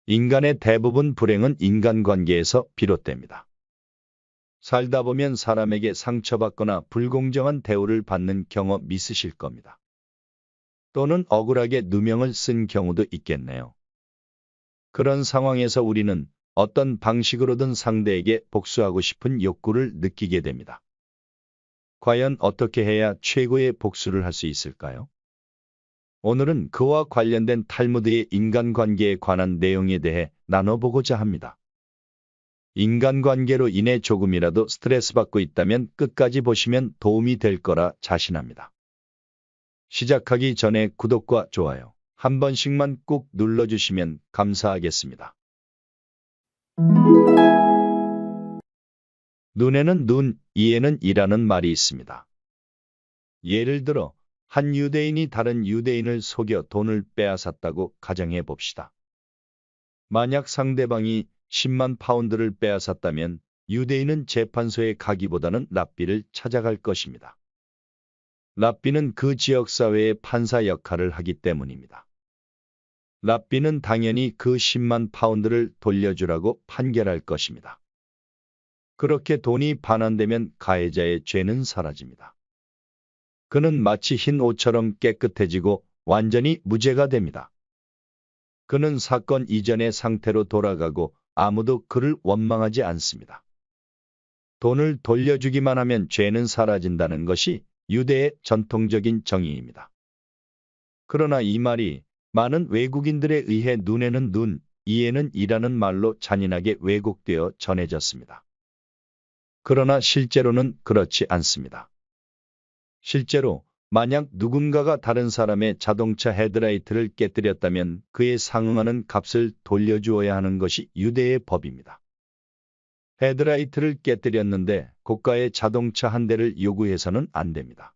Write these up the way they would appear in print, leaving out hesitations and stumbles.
인간의 대부분 불행은 인간관계에서 비롯됩니다. 살다 보면 사람에게 상처받거나 불공정한 대우를 받는 경험 있으실 겁니다. 또는 억울하게 누명을 쓴 경우도 있겠네요. 그런 상황에서 우리는 어떤 방식으로든 상대에게 복수하고 싶은 욕구를 느끼게 됩니다. 과연 어떻게 해야 최고의 복수를 할 수 있을까요? 오늘은 그와 관련된 탈무드의 인간관계에 관한 내용에 대해 나눠보고자 합니다. 인간관계로 인해 조금이라도 스트레스 받고 있다면 끝까지 보시면 도움이 될 거라 자신합니다. 시작하기 전에 구독과 좋아요 한 번씩만 꾹 눌러주시면 감사하겠습니다. 눈에는 눈, 이에는 이라는 말이 있습니다. 예를 들어 한 유대인이 다른 유대인을 속여 돈을 빼앗았다고 가정해 봅시다. 만약 상대방이 10만 파운드를 빼앗았다면 유대인은 재판소에 가기보다는 랍비를 찾아갈 것입니다. 랍비는 그 지역 사회의 판사 역할을 하기 때문입니다. 랍비는 당연히 그 10만 파운드를 돌려주라고 판결할 것입니다. 그렇게 돈이 반환되면 가해자의 죄는 사라집니다. 그는 마치 흰 옷처럼 깨끗해지고 완전히 무죄가 됩니다. 그는 사건 이전의 상태로 돌아가고 아무도 그를 원망하지 않습니다. 돈을 돌려주기만 하면 죄는 사라진다는 것이 유대의 전통적인 정의입니다. 그러나 이 말이 많은 외국인들에 의해 눈에는 눈, 이에는 이라는 말로 잔인하게 왜곡되어 전해졌습니다. 그러나 실제로는 그렇지 않습니다. 실제로 만약 누군가가 다른 사람의 자동차 헤드라이트를 깨뜨렸다면 그에 상응하는 값을 돌려주어야 하는 것이 유대의 법입니다. 헤드라이트를 깨뜨렸는데 고가의 자동차 한 대를 요구해서는 안 됩니다.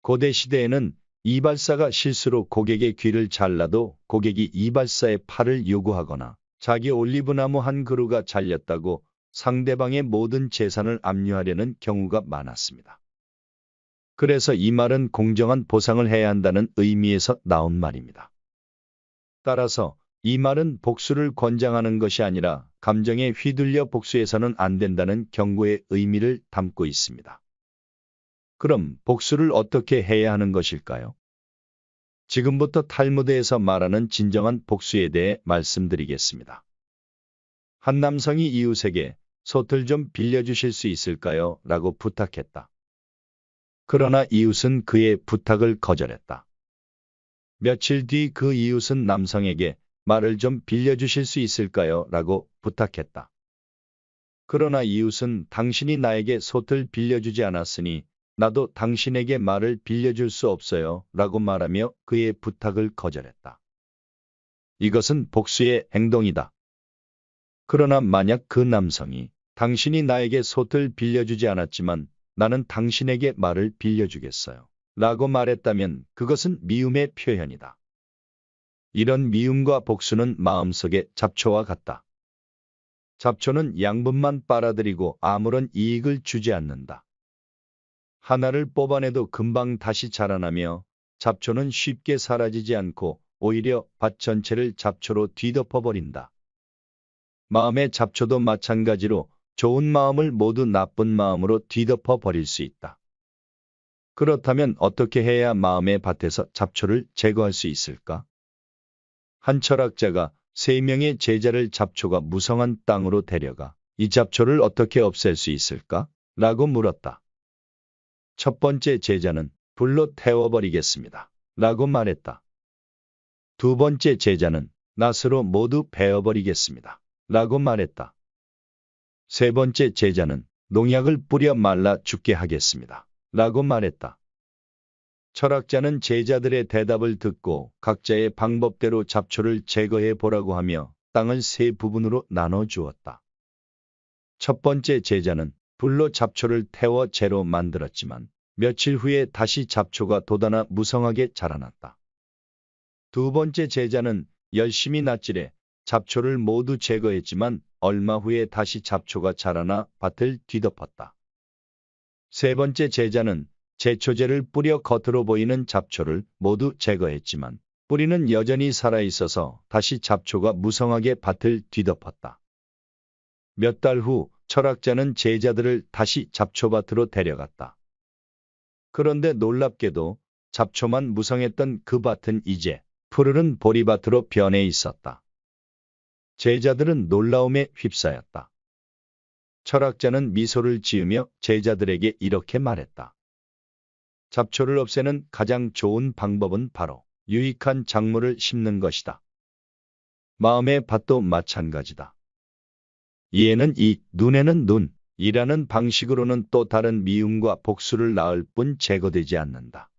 고대 시대에는 이발사가 실수로 고객의 귀를 잘라도 고객이 이발사의 팔을 요구하거나 자기 올리브나무 한 그루가 잘렸다고 상대방의 모든 재산을 압류하려는 경우가 많았습니다. 그래서 이 말은 공정한 보상을 해야 한다는 의미에서 나온 말입니다. 따라서 이 말은 복수를 권장하는 것이 아니라 감정에 휘둘려 복수해서는 안 된다는 경고의 의미를 담고 있습니다. 그럼 복수를 어떻게 해야 하는 것일까요? 지금부터 탈무드에서 말하는 진정한 복수에 대해 말씀드리겠습니다. 한 남성이 이웃에게 솥을 좀 빌려주실 수 있을까요? 라고 부탁했다. 그러나 이웃은 그의 부탁을 거절했다. 며칠 뒤 그 이웃은 남성에게 말을 좀 빌려주실 수 있을까요? 라고 부탁했다. 그러나 이웃은 당신이 나에게 솥을 빌려주지 않았으니 나도 당신에게 말을 빌려줄 수 없어요. 라고 말하며 그의 부탁을 거절했다. 이것은 복수의 행동이다. 그러나 만약 그 남성이 당신이 나에게 솥을 빌려주지 않았지만 나는 당신에게 말을 빌려주겠어요. 라고 말했다면 그것은 미움의 표현이다. 이런 미움과 복수는 마음속의 잡초와 같다. 잡초는 양분만 빨아들이고 아무런 이익을 주지 않는다. 하나를 뽑아내도 금방 다시 자라나며 잡초는 쉽게 사라지지 않고 오히려 밭 전체를 잡초로 뒤덮어버린다. 마음의 잡초도 마찬가지로 좋은 마음을 모두 나쁜 마음으로 뒤덮어 버릴 수 있다. 그렇다면 어떻게 해야 마음의 밭에서 잡초를 제거할 수 있을까? 한 철학자가 3명의 제자를 잡초가 무성한 땅으로 데려가 이 잡초를 어떻게 없앨 수 있을까? 라고 물었다. 첫 번째 제자는 불로 태워버리겠습니다. 라고 말했다. 두 번째 제자는 낫으로 모두 베어버리겠습니다. 라고 말했다. 세 번째 제자는 농약을 뿌려 말라 죽게 하겠습니다. 라고 말했다. 철학자는 제자들의 대답을 듣고 각자의 방법대로 잡초를 제거해 보라고 하며 땅을 3부분으로 나눠 주었다. 첫 번째 제자는 불로 잡초를 태워 재로 만들었지만 며칠 후에 다시 잡초가 돋아나 무성하게 자라났다. 두 번째 제자는 열심히 낫질해 잡초를 모두 제거했지만 얼마 후에 다시 잡초가 자라나 밭을 뒤덮었다. 세 번째 제자는 제초제를 뿌려 겉으로 보이는 잡초를 모두 제거했지만 뿌리는 여전히 살아있어서 다시 잡초가 무성하게 밭을 뒤덮었다. 몇 달 후 철학자는 제자들을 다시 잡초밭으로 데려갔다. 그런데 놀랍게도 잡초만 무성했던 그 밭은 이제 푸르른 보리밭으로 변해 있었다. 제자들은 놀라움에 휩싸였다. 철학자는 미소를 지으며 제자들에게 이렇게 말했다. 잡초를 없애는 가장 좋은 방법은 바로 유익한 작물을 심는 것이다. 마음의 밭도 마찬가지다. 이에는 이, 눈에는 눈이라는 방식으로는 또 다른 미움과 복수를 낳을 뿐 제거되지 않는다.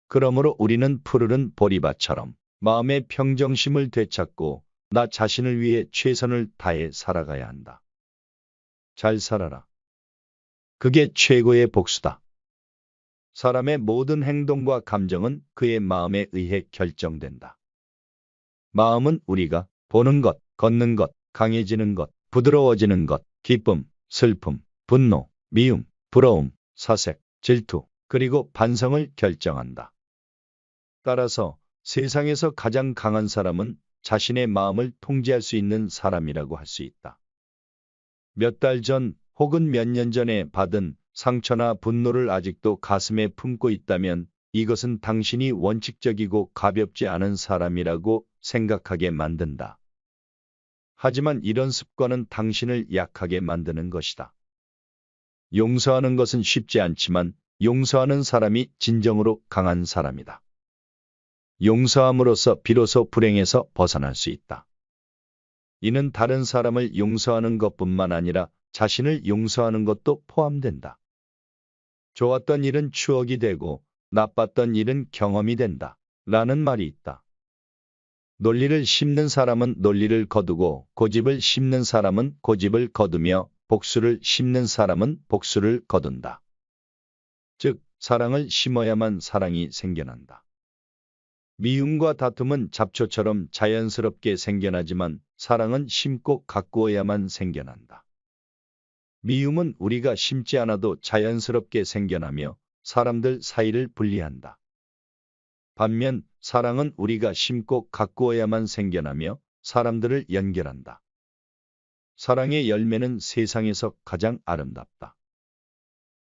그러므로 우리는 푸르른 보리밭처럼 마음의 평정심을 되찾고 나 자신을 위해 최선을 다해 살아가야 한다. 잘 살아라. 그게 최고의 복수다. 사람의 모든 행동과 감정은 그의 마음에 의해 결정된다. 마음은 우리가 보는 것, 걷는 것, 강해지는 것, 부드러워지는 것, 기쁨, 슬픔, 분노, 미움, 부러움, 사색, 질투, 그리고 반성을 결정한다. 따라서 세상에서 가장 강한 사람은 자신의 마음을 통제할 수 있는 사람이라고 할 수 있다. 몇 달 전 혹은 몇 년 전에 받은 상처나 분노를 아직도 가슴에 품고 있다면 이것은 당신이 원칙적이고 가볍지 않은 사람이라고 생각하게 만든다. 하지만 이런 습관은 당신을 약하게 만드는 것이다. 용서하는 것은 쉽지 않지만 용서하는 사람이 진정으로 강한 사람이다. 용서함으로써 비로소 불행에서 벗어날 수 있다. 이는 다른 사람을 용서하는 것뿐만 아니라 자신을 용서하는 것도 포함된다. 좋았던 일은 추억이 되고 나빴던 일은 경험이 된다. 라는 말이 있다. 논리를 심는 사람은 논리를 거두고 고집을 심는 사람은 고집을 거두며 복수를 심는 사람은 복수를 거둔다. 즉, 사랑을 심어야만 사랑이 생겨난다. 미움과 다툼은 잡초처럼 자연스럽게 생겨나지만 사랑은 심고 가꾸어야만 생겨난다. 미움은 우리가 심지 않아도 자연스럽게 생겨나며 사람들 사이를 분리한다. 반면 사랑은 우리가 심고 가꾸어야만 생겨나며 사람들을 연결한다. 사랑의 열매는 세상에서 가장 아름답다.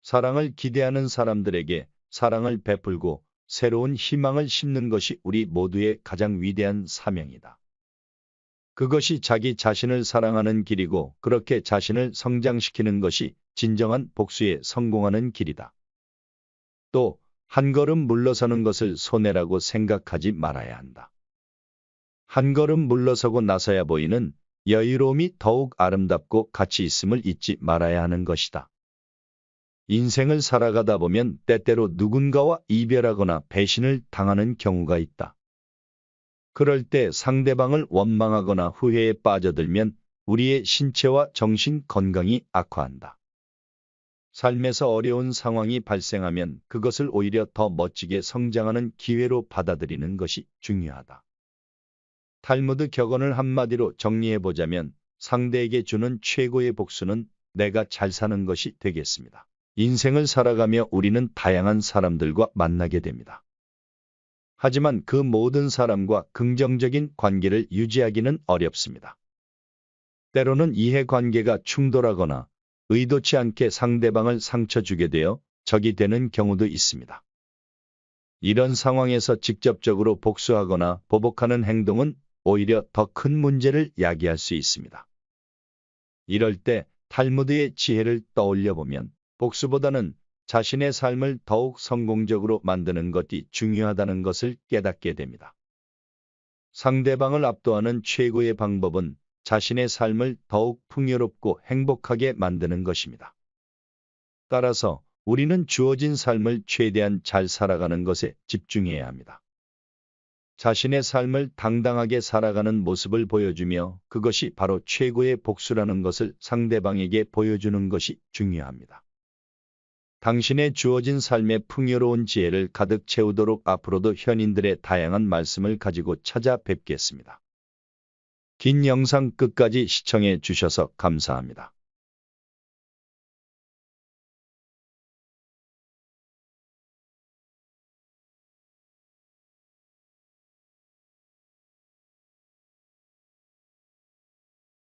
사랑을 기대하는 사람들에게 사랑을 베풀고 새로운 희망을 심는 것이 우리 모두의 가장 위대한 사명이다. 그것이 자기 자신을 사랑하는 길이고 그렇게 자신을 성장시키는 것이 진정한 복수에 성공하는 길이다. 또 한 걸음 물러서는 것을 손해라고 생각하지 말아야 한다. 한 걸음 물러서고 나서야 보이는 여유로움이 더욱 아름답고 가치 있음을 잊지 말아야 하는 것이다. 인생을 살아가다 보면 때때로 누군가와 이별하거나 배신을 당하는 경우가 있다. 그럴 때 상대방을 원망하거나 후회에 빠져들면 우리의 신체와 정신 건강이 악화한다. 삶에서 어려운 상황이 발생하면 그것을 오히려 더 멋지게 성장하는 기회로 받아들이는 것이 중요하다. 탈무드 격언을 한마디로 정리해보자면 상대에게 주는 최고의 복수는 내가 잘 사는 것이 되겠습니다. 인생을 살아가며 우리는 다양한 사람들과 만나게 됩니다. 하지만 그 모든 사람과 긍정적인 관계를 유지하기는 어렵습니다. 때로는 이해관계가 충돌하거나 의도치 않게 상대방을 상처 주게 되어 적이 되는 경우도 있습니다. 이런 상황에서 직접적으로 복수하거나 보복하는 행동은 오히려 더 큰 문제를 야기할 수 있습니다. 이럴 때 탈무드의 지혜를 떠올려 보면 복수보다는 자신의 삶을 더욱 성공적으로 만드는 것이 중요하다는 것을 깨닫게 됩니다. 상대방을 압도하는 최고의 방법은 자신의 삶을 더욱 풍요롭고 행복하게 만드는 것입니다. 따라서 우리는 주어진 삶을 최대한 잘 살아가는 것에 집중해야 합니다. 자신의 삶을 당당하게 살아가는 모습을 보여주며 그것이 바로 최고의 복수라는 것을 상대방에게 보여주는 것이 중요합니다. 당신의 주어진 삶의 풍요로운 지혜를 가득 채우도록 앞으로도 현인들의 다양한 말씀을 가지고 찾아뵙겠습니다. 긴 영상 끝까지 시청해 주셔서 감사합니다.